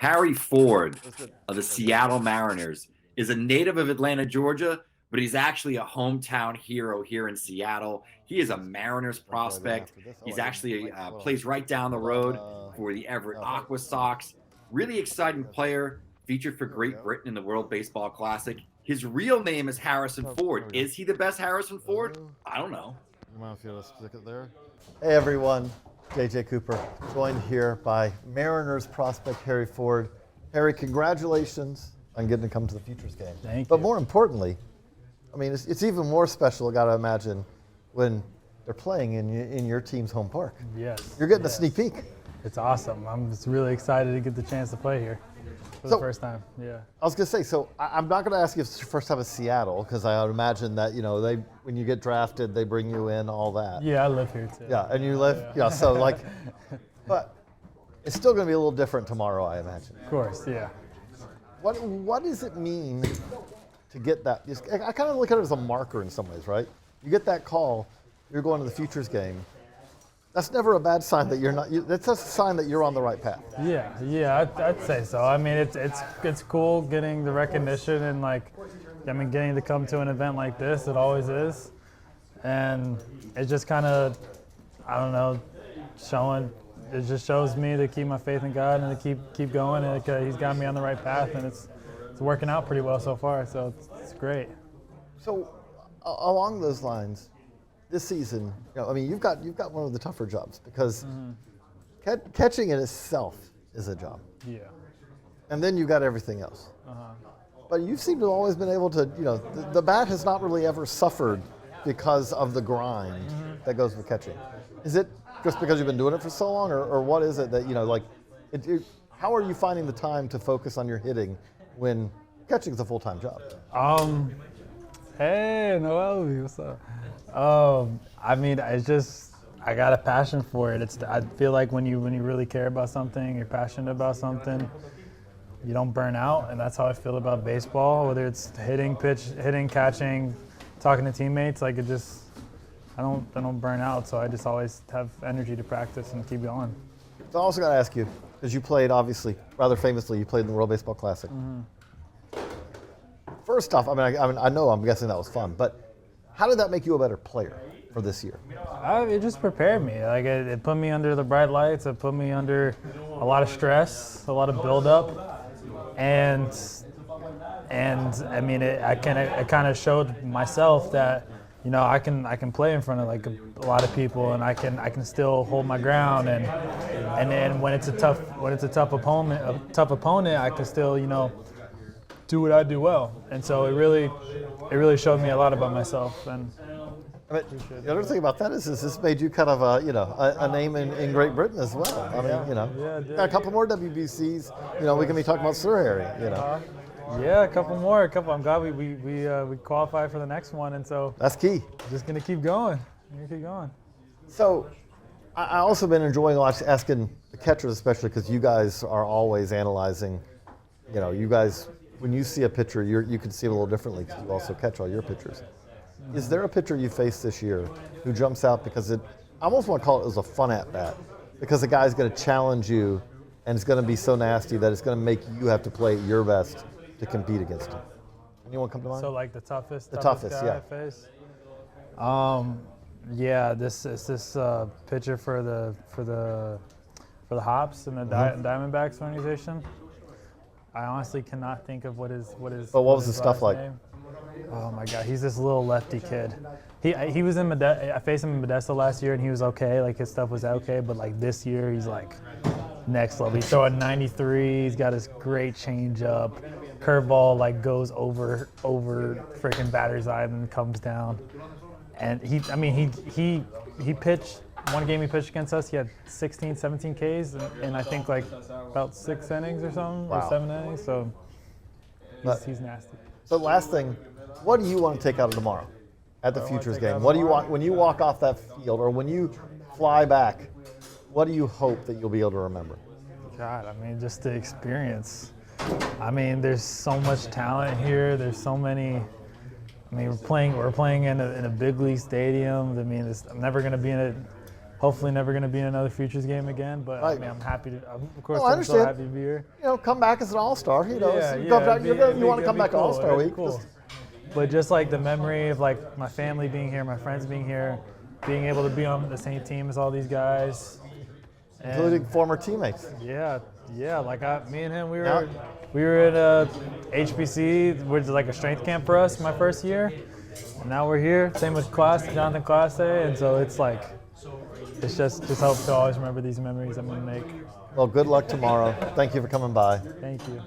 Harry Ford of the Seattle Mariners is a native of Atlanta, Georgia, but he's actually a hometown hero here in Seattle. He is a Mariners prospect. He's actually plays right down the road for the Everett Aqua Sox. Really exciting player, featured for Great Britain in the World Baseball Classic. His real name is Harrison Ford. Is he the best Harrison Ford? I don't know. You mind if you stick it there? Hey everyone, JJ Cooper, joined here by Mariners prospect Harry Ford. Harry, congratulations on getting to come to the Futures game. Thank you. But more importantly, I mean, it's even more special, I gotta imagine, when they're playing in your team's home park. Yes. You're getting a sneak peek. It's awesome. I'm just really excited to get the chance to play here for the first time. Yeah. I was gonna say, so I'm not gonna ask you if it's your first time in Seattle, because I would imagine that, you know, when you get drafted, they bring you in, all that. Yeah, I live here too. Yeah, and you live, so like, but it's still gonna be a little different tomorrow, I imagine. Of course, yeah. What does it mean to get that? I kind of look at it as a marker in some ways, right? You get that call, you're going to the Futures game. That's never a bad sign that you're not. That's a sign that you're on the right path. Yeah, I'd say so. I mean, it's cool getting the recognition and getting to come to an event like this. It always is, and it just kind of, I don't know, it just shows me to keep my faith in God and to keep going. And He's got me on the right path, and it's working out pretty well so far. So it's great. So along those lines, this season, I mean, you've got one of the tougher jobs because catching in itself is a job. Yeah. And then you've got everything else. But you seem to have always been able to, the bat has not really ever suffered because of the grind that goes with catching. Is it just because you've been doing it for so long, or what is it that, how are you finding the time to focus on your hitting when catching is a full-time job? Hey, Noel, what's up? I mean, I got a passion for it. I feel like when you really care about something, you're passionate about something, you don't burn out, and that's how I feel about baseball. Whether it's hitting, catching, talking to teammates, I don't burn out. So I just always have energy to practice and keep going. So I also got to ask you, because you played, obviously, rather famously, you played in the World Baseball Classic. First off, I'm guessing that was fun, but how did that make you a better player for this year? It just prepared me. It put me under the bright lights. It put me under a lot of stress, a lot of buildup, and I mean, it kind of showed myself that I can play in front of a lot of people, and I can still hold my ground, and then when it's a tough opponent, I can still do what I do well. And so it really showed me a lot about myself. And the other thing about that is this made you kind of a name in Great Britain as well. I mean, got a couple more WBCs. We can be talking about Sir Harry. Yeah, a couple more. I'm glad we qualified for the next one, and so that's key. Just gonna keep going. So, I also been enjoying asking the catchers, especially because you guys are always analyzing. You guys, when you see a pitcher, you can see him a little differently because you also catch all your pitchers. Is there a pitcher you faced this year who jumps out because I almost want to call it as a fun at bat, because the guy's going to challenge you and it's going to be so nasty that it's going to make you have to play at your best to compete against him? Anyone come to mind? So the toughest guy yeah. I face. This pitcher for the Hops and the Diamondbacks organization. I honestly cannot think of what his. But what was the stuff like? Name. Oh my God, he's this little lefty kid. He was in I faced him in Modesto last year, and he was okay. His stuff was okay, but this year he's next level. He's throwing 93. He's got his great changeup. Curveball goes over freaking batter's eye and then comes down. And he pitched. One game he pitched against us, he had 16, 17 Ks, and I think about 6 innings or something, wow. or 7 innings. So he's nasty. So last thing, what do you want to take out of tomorrow at the Futures game? What do you want when you walk off that field, or when you fly back? What do you hope that you'll be able to remember? God, just the experience. There's so much talent here. There's so many. We're playing in a big league stadium. I'm never going to be in hopefully never going to be in another Futures game again. But Right. I mean, I'm happy to. Of course, No, I I'm so understand. happy to be here. You know, come back as an all-star. You know, Yeah, you, yeah, come back, it'd be- you want to it'd come be back to cool, All-Star it'd be Week. cool. Just- But just like the memory of like my family being here, my friends being here, being able to be on the same team as all these guys, and including former teammates. yeah, like me and him, we Yeah. were at HBC, which is like a strength camp for us my first year, and now we're here. Same with Jonathan Classe, and so it's like it's just helps to always remember these memories I'm gonna make. Well, good luck tomorrow. Thank you for coming by. Thank you.